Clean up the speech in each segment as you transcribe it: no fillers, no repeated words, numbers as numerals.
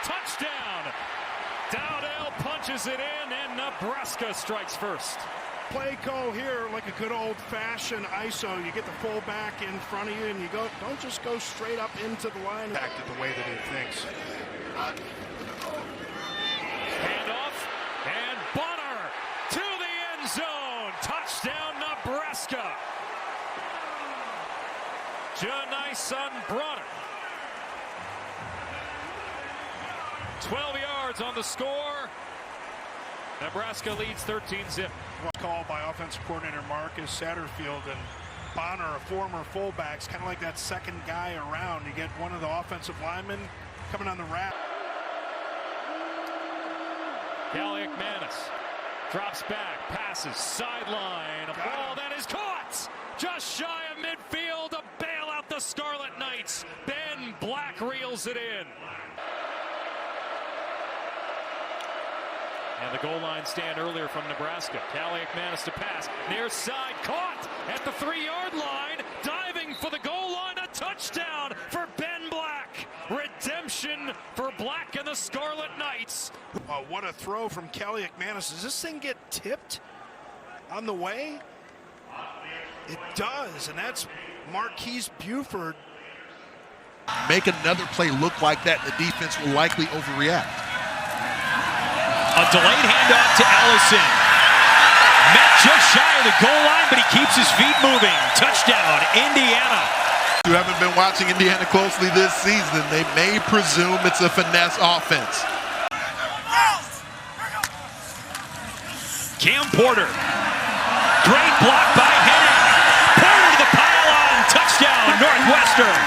Touchdown! Dowdell punches it in, and Nebraska strikes first. Play call here like a good old-fashioned ISO. You get the fullback in front of you, and you don't just go straight up into the line. Acted the way that he thinks. Handoff, and Bonner to the end zone. Touchdown, Nebraska. Janaison Bronner. 12 yards on the score. Nebraska leads 13-zip. Called by offensive coordinator Marcus Satterfield, and Bonner, a former fullback, kind of like that second guy around. You get one of the offensive linemen coming on the wrap. Gallic Manis drops back, passes, sideline, a ball that is caught just shy of midfield to bail out the Scarlet Knights. Ben Black reels it in. And the goal line stand earlier from Nebraska. Gallic-Manis to pass. Near side, caught at the 3-yard line. Diving for the goal line. A touchdown for Ben Black. Redemption for Black and the Scarlet Knights. What a throw from Gallic-Manis. Does this thing get tipped on the way? It does, and that's Marquise Buford. Make another play look like that, the defense will likely overreact. A delayed handoff to Allison. Met just shy of the goal line, but he keeps his feet moving. Touchdown, Indiana. You haven't been watching Indiana closely this season. They may presume it's a finesse offense. Cam Porter. Great block by Henning. Porter to the pylon. Touchdown, Northwestern.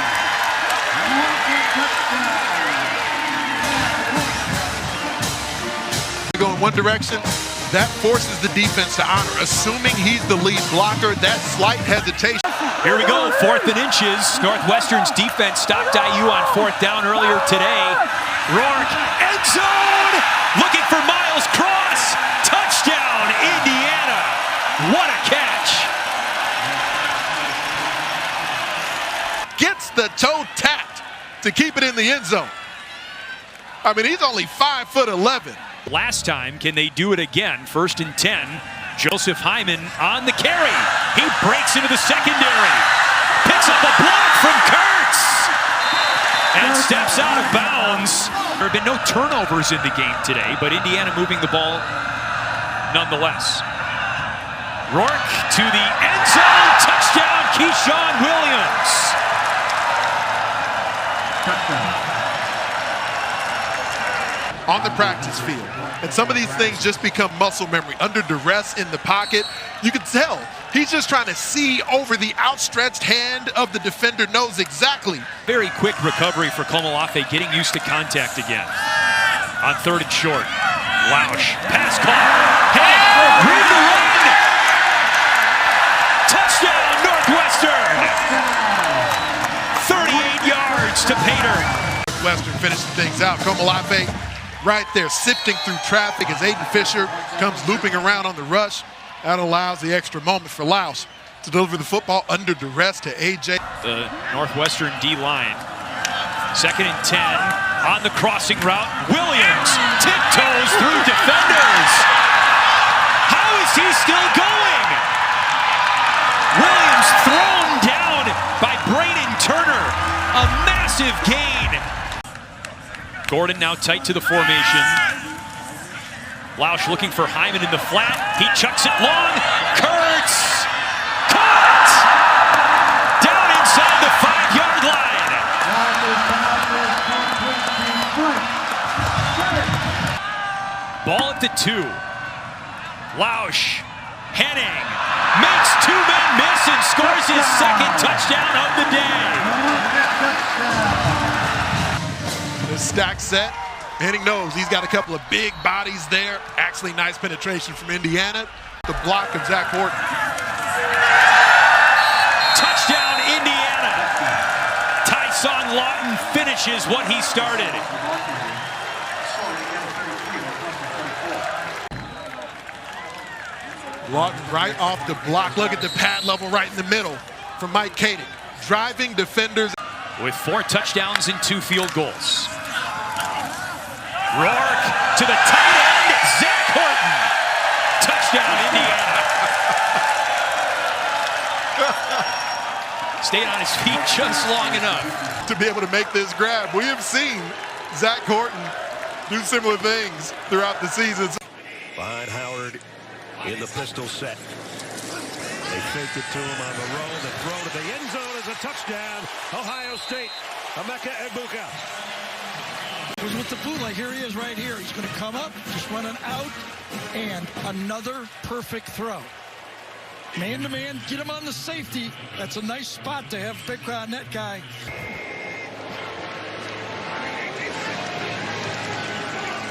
Go in one direction, that forces the defense to honor. Assuming he's the lead blocker, that slight hesitation. Here we go, 4th and inches. Northwestern's defense stopped IU on 4th down earlier today. Rourke, end zone! Looking for Miles Cross. Touchdown, Indiana. What a catch. Gets the toe tapped to keep it in the end zone. I mean, he's only 5'11". Last time, can they do it again? 1st and 10. Joseph Hyman on the carry. He breaks into the secondary. Picks up a block from Kurtz. And steps out of bounds. There have been no turnovers in the game today, but Indiana moving the ball nonetheless. Rourke to the end zone. Touchdown, Keyshawn Williams. On the practice field. And some of these things just become muscle memory. Under duress in the pocket, you can tell he's just trying to see over the outstretched hand of the defender, knows exactly. Very quick recovery for Komolafe, getting used to contact again. On 3rd and short. Lausch, pass call. Hey, read the run! Touchdown, Northwestern! 38 yards to Pater. Northwestern finishing things out. Komolafe right there, sifting through traffic as Aiden Fisher comes looping around on the rush. That allows the extra moment for Lausch to deliver the football under duress to A.J. The Northwestern D-line. 2nd and 10 on the crossing route. Williams tiptoes through defenders. How is he still going? Williams thrown down by Braden Turner. A massive gain. Gordon now tight to the formation. Lausch looking for Hyman in the flat. He chucks it long. Kurtz! Caught! Down inside the 5-yard line. Ball at the 2. Lausch. Henning makes 2 men miss and scores his 2nd touchdown of the day. The stack set. Henning knows he's got a couple of big bodies there. Actually, nice penetration from Indiana. The block of Zach Horton. Touchdown, Indiana. Tyson Lawton finishes what he started. Lawton right off the block. Look at the pad level right in the middle from Mike Koenig. Driving defenders. With 4 touchdowns and 2 field goals. Rourke to the tight end, Zach Horton. Touchdown, Indiana. Stayed on his feet just long enough to be able to make this grab. We have seen Zach Horton do similar things throughout the seasons. Behind Howard in the pistol set. They faked it to him on the roll. The throw to the end zone is a touchdown. Ohio State. Emeka Egbuka. Was with the bootleg. Here he is right here. He's going to come up, just running out, and another perfect throw. Man-to-man, get him on the safety. That's a nice spot to have big net guy.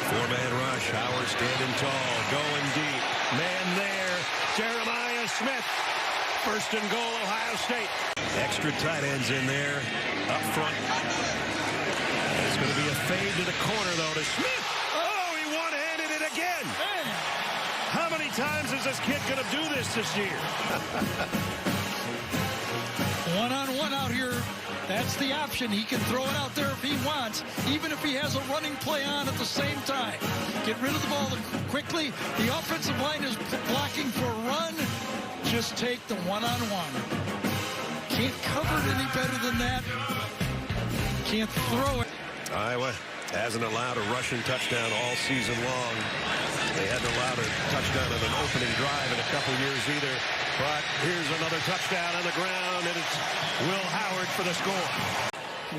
Four-man rush. Howard standing tall, going deep. Man there. Jeremiah Smith. First and goal, Ohio State. Extra tight ends in there, up front. It's going to be a fade to the corner, though, to Smith. Oh, he one-handed it again. Man. How many times is this kid going to do this year? One-on-one out here. That's the option. He can throw it out there if he wants, even if he has a running play on at the same time. Get rid of the ball quickly. The offensive line is blocking for a run. Just take the one-on-one. Can't cover it any better than that. Can't throw it. Iowa hasn't allowed a rushing touchdown all season long. They hadn't allowed a touchdown on an opening drive in a couple years either. But here's another touchdown on the ground, and it's Will Howard for the score.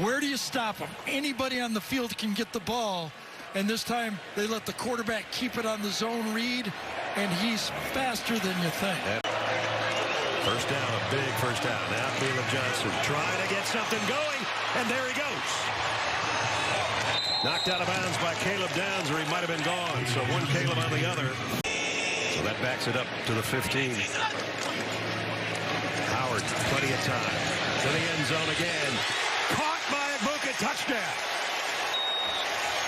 Where do you stop him? Anybody on the field can get the ball, and this time they let the quarterback keep it on the zone read, and he's faster than you think. First down, a big first down. Now Caleb Johnson trying to get something going, and there he goes. Knocked out of bounds by Caleb Downs, or he might have been gone. So one Caleb on the other. So that backs it up to the 15. Howard, plenty of time. To the end zone again. Caught by Egbuka, touchdown.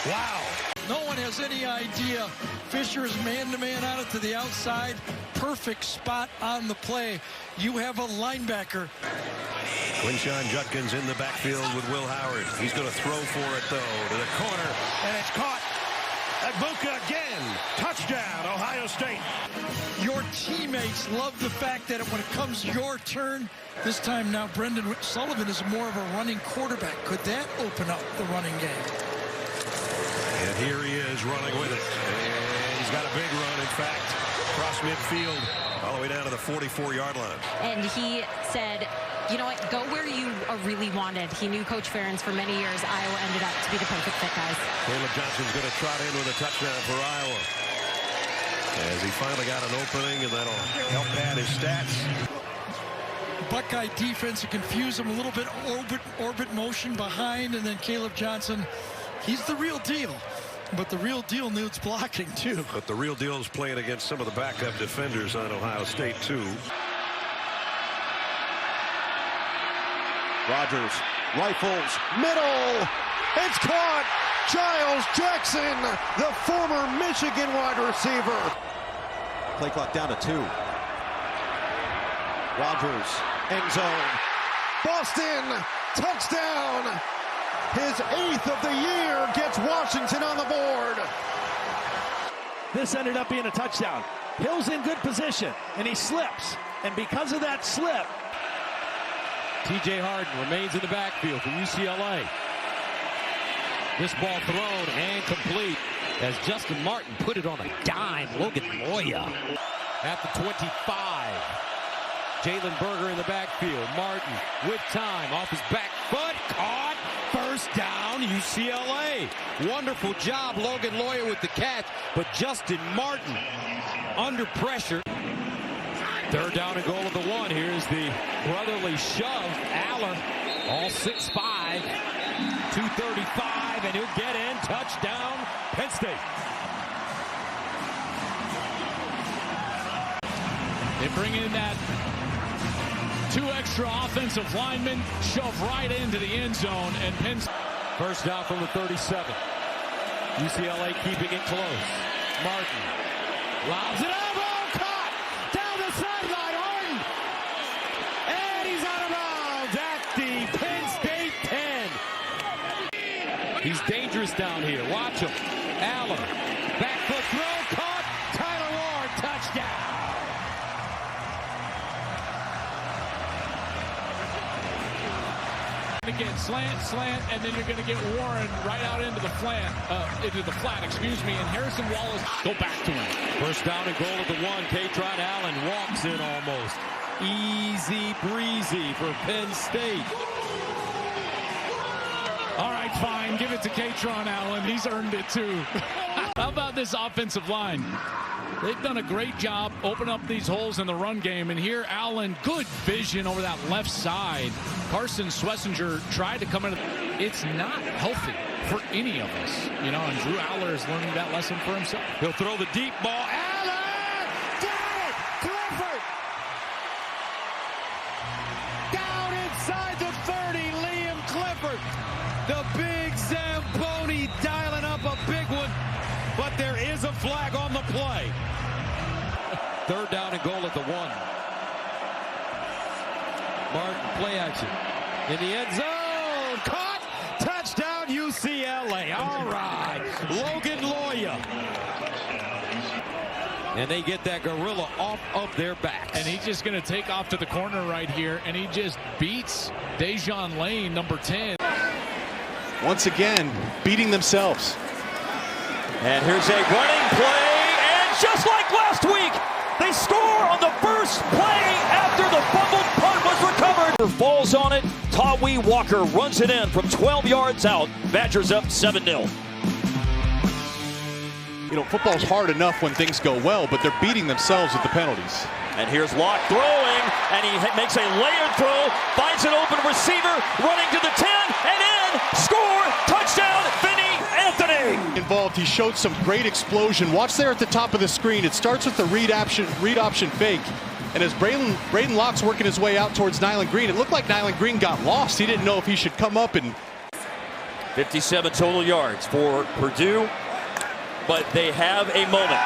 Wow. No one has any idea. Fisher is man-to-man on it to the outside. Perfect spot on the play. You have a linebacker. Quinshon Judkins in the backfield with Will Howard. He's going to throw for it, though, to the corner, and it's caught. Egbuka again. Touchdown, Ohio State. Your teammates love the fact that when it comes your turn, this time now Brendan Sullivan is more of a running quarterback. Could that open up the running game? And here he is running with it. And he's got a big run, in fact, across midfield, all the way down to the 44-yard line. And he said, you know what, go where you are really wanted. He knew Coach Ferentz for many years. Iowa ended up to be the perfect fit, guys. Caleb Johnson's going to trot in with a touchdown for Iowa. As he finally got an opening, and that'll help pad his stats. Buckeye defense to confuse him a little bit, orbit motion behind, and then Caleb Johnson, he's the real deal. But the real deal needs blocking, too. But the real deal is playing against some of the backup defenders on Ohio State, too. Rogers rifles middle. It's caught. Giles Jackson, the former Michigan wide receiver. Play clock down to 2. Rogers, end zone. Boston, touchdown. His 8th of the year gets Washington on the board. This ended up being a touchdown. Hill's in good position, and he slips. And because of that slip, T.J. Harden remains in the backfield for UCLA. This ball thrown and complete as Justin Martin put it on a dime. Logan Loya at the 25. Jalen Berger in the backfield. Martin with time off his back foot. Caught. First down, UCLA. Wonderful job, Logan Loya with the catch. But Justin Martin under pressure. Third down and goal at the 1. Here's the brotherly shove. Aller, all 6'5", 235, and he'll get in. Touchdown, Penn State. They bring in that 2 extra offensive linemen, shove right into the end zone, and Penn State. First down from the 37. UCLA keeping it close. Martin lobs it up. He's dangerous down here. Watch him. Allen, back foot throw, caught. Tyler Ward, touchdown. Again, slant, and then you're going to get Warren right out into the flat, and Harrison Wallace go back to him. First down and goal at the 1. Katron Allen walks in almost. Easy breezy for Penn State. All right, fine. Give it to Katron Allen. He's earned it, too. How about this offensive line? They've done a great job opening up these holes in the run game. And here, Allen, good vision over that left side. Carson Swessinger tried to come in. It's not healthy for any of us. You know, and Drew Aller is learning that lesson for himself. He'll throw the deep ball. Allen! Got it! Clifford! Down inside the 30, Liam Clifford. The big Zamboni dialing up a big one. But there is a flag on the play. Third down and goal at the 1. Martin, play action. In the end zone. Caught. Touchdown UCLA. All right. Logan Loya. And they get that gorilla off of their backs. And he's just going to take off to the corner right here. And he just beats Dejon Lane, number 10. Once again, beating themselves. And here's a running play, and just like last week, they score on the first play after the fumbled punt was recovered. Falls on it, Tawee Walker runs it in from 12 yards out. Badgers up 7-0. You know, football's hard enough when things go well, but they're beating themselves with the penalties. And here's Locke throwing, and he makes a layered throw, finds an open receiver, running to the 10, and in, score, touchdown, Vinny Anthony. Involved, he showed some great explosion. Watch there at the top of the screen. It starts with the read option fake. And as Braden Locke's working his way out towards Nyland Green, it looked like Nyland Green got lost. He didn't know if he should come up and... 57 total yards for Purdue, but they have a moment.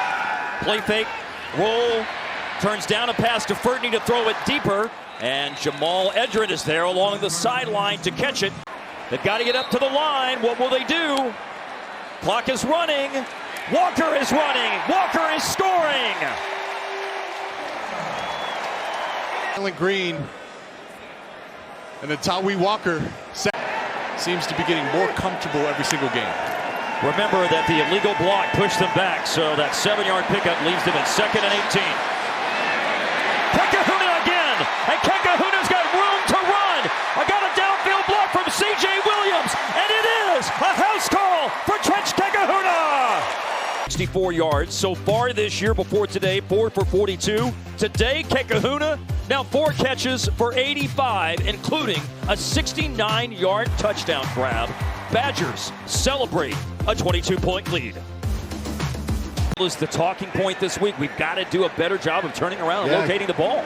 Play fake, roll, turns down a pass to Fertney to throw it deeper, and Jamal Edrin is there along the sideline to catch it. They've got to get up to the line. What will they do? Clock is running. Walker is running. Walker is scoring. Nyland Green and then Tawee Walker seems to be getting more comfortable every single game. Remember that the illegal block pushed them back, so that 7-yard pickup leaves them at 2nd and 18. Kekahuna again, and Kekahuna's got room to run. I got a downfield block from C.J. Williams, and it is a house call for Trench Kekahuna. 64 yards so far this year before today, 4 for 42. Today, Kekahuna, now 4 catches for 85, including a 69-yard touchdown grab. Badgers celebrate a 22-point lead. Is the talking point this week. We've got to do a better job of turning around and locating the ball.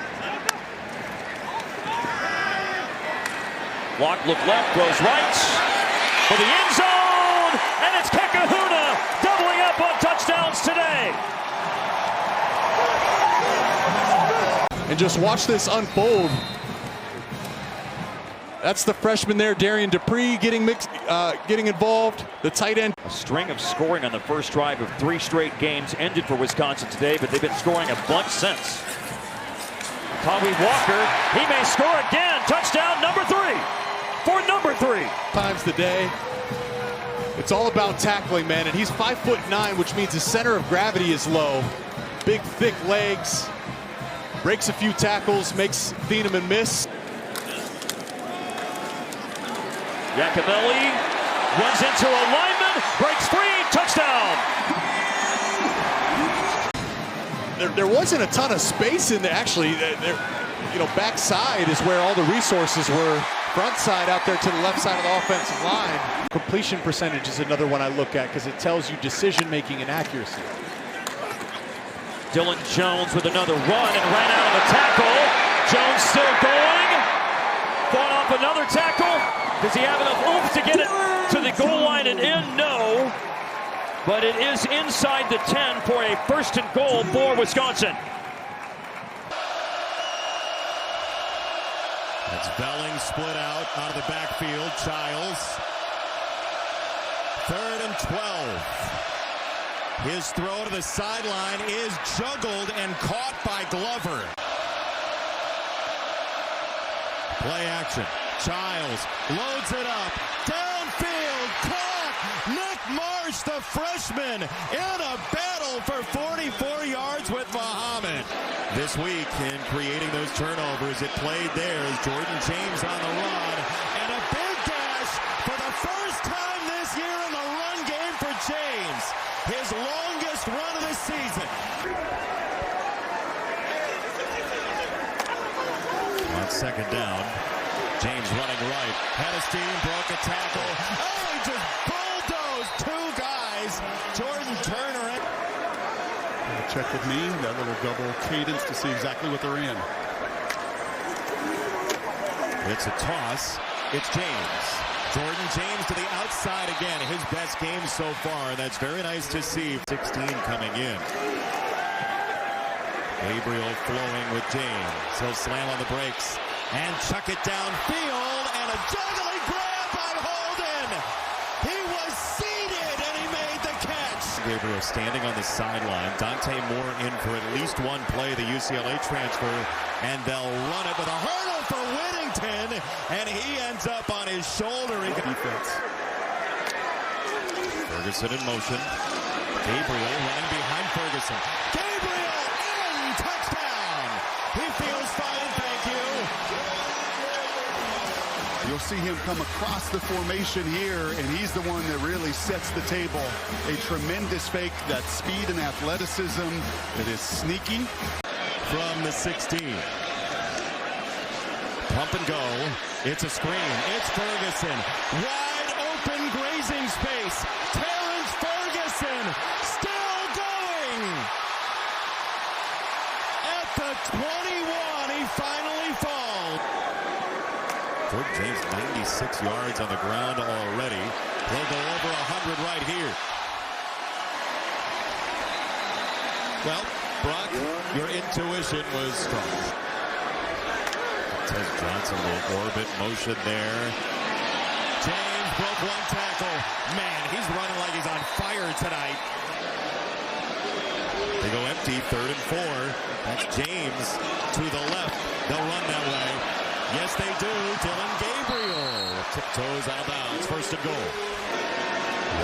Locke look left, goes right for the end zone, and it's Kekahuna doubling up on touchdowns today. And just watch this unfold. That's the freshman there, Darian Dupree, getting involved. The tight end. A string of scoring on the first drive of 3 straight games ended for Wisconsin today, but they've been scoring a bunch since. Tawee Walker, he may score again. Touchdown number 3 for number 3. Times the day. It's all about tackling, man, and he's 5'9", which means his center of gravity is low. Big, thick legs. Breaks a few tackles, makes Thieneman miss. Yacomelli runs into a lineman, breaks free, touchdown. There wasn't a ton of space in there. Actually, backside is where all the resources were. Front side out there to the left side of the offensive line. Completion percentage is another one I look at because it tells you decision making and accuracy. Dylan Jones with another run and ran out of the tackle. Jones still going. Fought off another tackle. Does he have enough oomph to get it to the goal line and in? No. But it is inside the 10 for a 1st and goal for Wisconsin. That's Belling split out of the backfield. Childs. 3rd and 12. His throw to the sideline is juggled and caught by Glover. Play action. Childs loads it up. Downfield. Caught. Nick Marsh, the freshman, in a battle for 44 yards with Muhammad. This week in creating those turnovers, it played there as Jordan James on the run. And a big dash for the first time this year in the run game for James. His longest run of the season. On second down, James running right. Had a steam, broke a tackle. Oh, he just bulldozed two guys. Jordan Turner. Check with me, that little double cadence to see exactly what they're in. It's a toss. It's James. Jordan James to the outside again. His best game so far. That's very nice to see. 16 coming in. Gabriel flowing with James. He'll slam on the brakes and chuck it downfield. And a juggling grab by Holden. He was seated and he made the catch. Gabriel standing on the sideline. Dante Moore in for at least one play. The UCLA transfer. And they'll run it with a hurdle for Whittington. And he ends up on his shoulder. Defense. Ferguson in motion. Gabriel running behind Ferguson. Gabriel in! Touchdown! He feels fine, thank you. You'll see him come across the formation here, and he's the one that really sets the table. A tremendous fake, that speed and athleticism that is sneaky. From the 16. Pump and go. It's a screen. It's Ferguson. Wide open grazing space. Terrence Ferguson still going. At the 21, he finally falls. Jordan James, 96 yards on the ground already. He'll go over 100 right here. Well, Brock, your intuition was strong. Tez Johnson will orbit motion there. James broke one tackle. Man, he's running like he's on fire tonight. They go empty, 3rd and 4. That's James to the left. They'll run that way. Yes, they do. Dylan Gabriel tiptoes out of bounds. 1st and goal.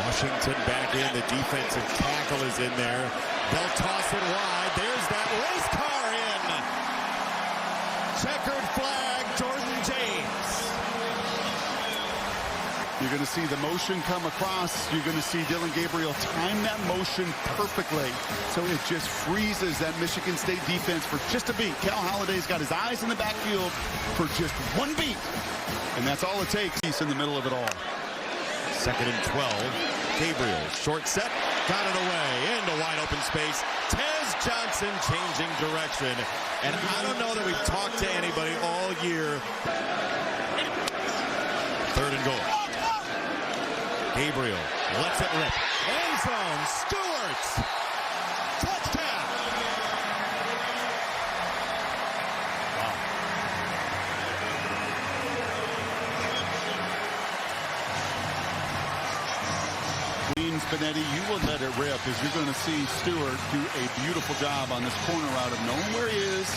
Washington back in. The defensive tackle is in there. They'll toss it wide. There's that race car in. Checkered flag, Jordan James. You're going to see the motion come across. You're going to see Dylan Gabriel time that motion perfectly. So it just freezes that Michigan State defense for just a beat. Cal Holiday's got his eyes in the backfield for just one beat. And that's all it takes. He's in the middle of it all. 2nd and 12. Gabriel, short set, got it away into wide open space. Tez Johnson changing direction. And I don't know that we've talked to anybody all year. 3rd and goal. Gabriel lets it rip. End zone, Stewart. Touchdown. Wow. Benetti, you will let it rip as you're going to see Stewart do a beautiful job on this corner route of knowing where he is,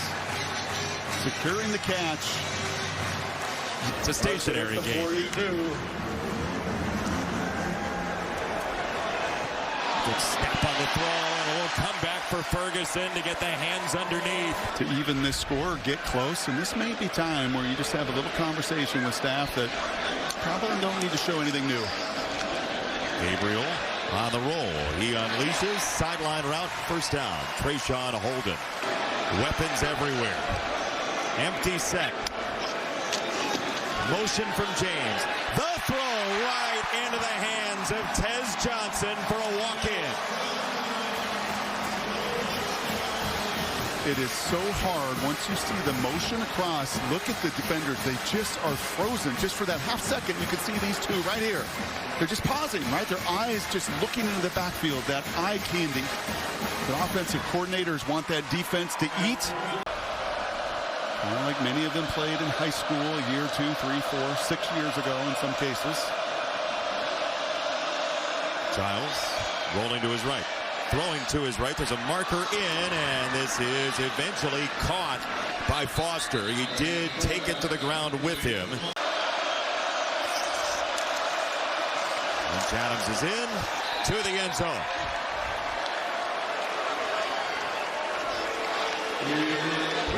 securing the catch. It's a stationary game. 42. Good snap on the throw, and a little comeback for Ferguson to get the hands underneath. To even this score, get close, and this may be time where you just have a little conversation with staff that probably don't need to show anything new. Gabriel on the roll. He unleashes. Sideline route. 1st down. Trayshawn Holden. Weapons everywhere. Empty set. Motion from James. The throw right into the hands of Tez Johnson for a walk-in. It is so hard once you see the motion across. Look at the defenders. They just are frozen. Just for that half second, you can see these two right here. They're just pausing, right? Their eyes just looking into the backfield, that eye candy. The offensive coordinators want that defense to eat. Like many of them played in high school a year, 2, 3, 4, 6 years ago in some cases. Giles rolling to his right. throwing to his right. There's a marker in, and this is eventually caught by Foster. He did take it to the ground with him. And Adams is in to the end zone.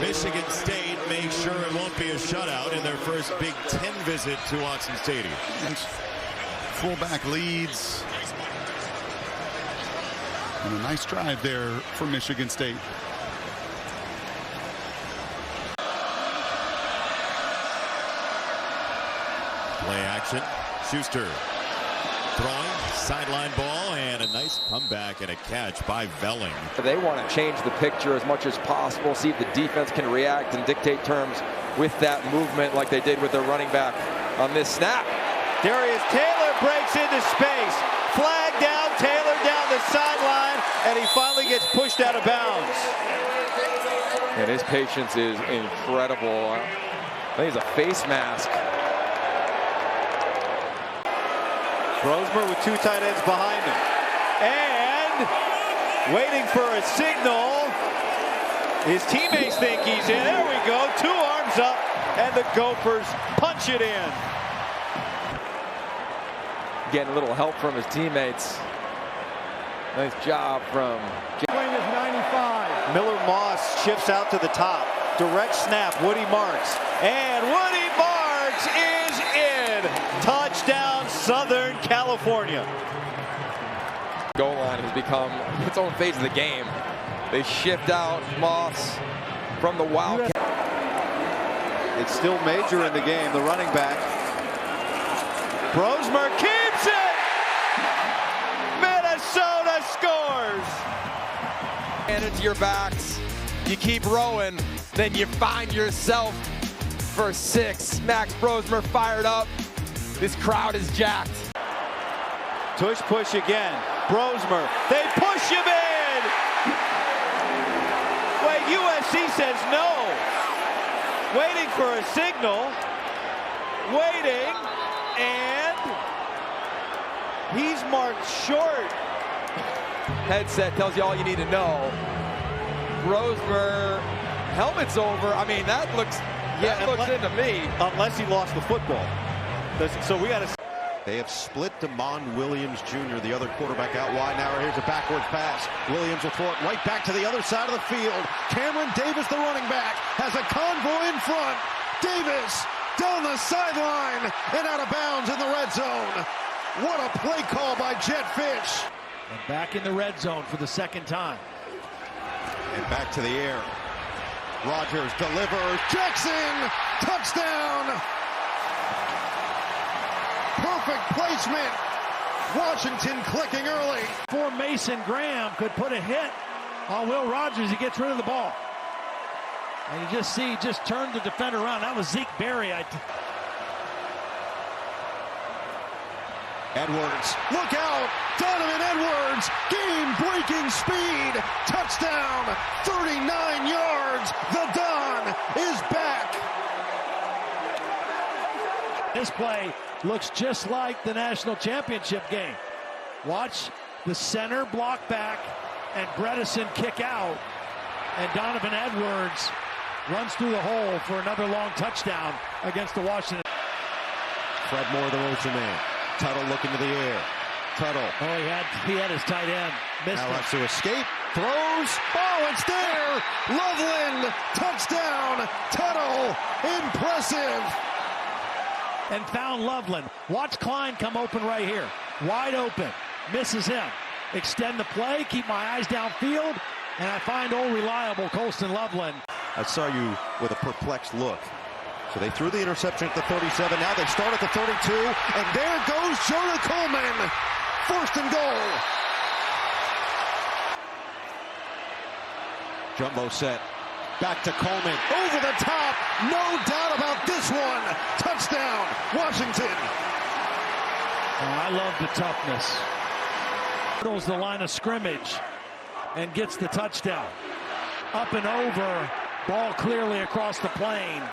Michigan State makes sure it won't be a shutout in their first Big Ten visit to Autzen Stadium. Fullback leads. And a nice drive there for Michigan State. Play action. Schuster throwing, sideline ball, and a nice comeback and a catch by Velling. They want to change the picture as much as possible, see if the defense can react and dictate terms with that movement like they did with their running back on this snap. Darius Taylor breaks into space. Flag down, Taylor down the sideline, and he finally gets pushed out of bounds. And his patience is incredible. I think he's a face mask. Brosmer with two tight ends behind him. And waiting for a signal. His teammates think he's in. There we go. 2 arms up, and the Gophers punch it in. Getting a little help from his teammates. Nice job from Wayne is 95. Miller Moss shifts out to the top. Direct snap. Woody Marks. And Woody Marks is in. Touchdown, Southern California. Goal line has become its own phase of the game. They shift out Moss from the Wildcats. It's still Major in the game, the running back. Brosmer keeps it! Minnesota scores! And into your backs. You keep rowing, then you find yourself for 6. Max Brosmer fired up. This crowd is jacked. Tush push again. Brosmer. They push him in! Wait, USC says no. Waiting for a signal. Waiting. And he's marked short. Headset tells you all you need to know. Brosmer, helmet's over. I mean, that looks into me. Unless he lost the football. So we got to. They have split Damon Williams Jr., the other quarterback out wide. Now here's a backwards pass. Williams will throw it right back to the other side of the field. Cameron Davis, the running back, has a convoy in front. Davis down the sideline and out of bounds in the red zone. What a play call by Jet Fish. And back in the red zone for the second time. And back to the air. Rogers delivers. Jackson, touchdown. Perfect placement. Washington clicking early. Before Mason Graham could put a hit on Will Rogers, he gets rid of the ball. And you just see, just turned the defender around. That was Zeke Berry. Edwards, look out! Donovan Edwards, game-breaking speed, touchdown, 39 yards. The Don is back. This play looks just like the national championship game. Watch the center block back and Bredesen kick out, and Donovan Edwards runs through the hole for another long touchdown against the Washington. Fred Moore, the motion man. Tuttle looking to the air. Tuttle. Oh, he had his tight end. Missed now it. has to escape. Throws. Oh, it's there. Loveland. Touchdown. Tuttle. Impressive. And found Loveland. Watch Klein come open right here. Wide open. Misses him. Extend the play. Keep my eyes downfield. And I find old reliable Colston Loveland. I saw you with a perplexed look. So they threw the interception at the 37. Now they start at the 32. And there goes Jonah Coleman. First and goal. Jumbo set. Back to Coleman. Over the top. No doubt about this one. Touchdown, Washington. Oh, I love the toughness. Hurdles the line of scrimmage and gets the touchdown. Up and over. Ball clearly across the plane.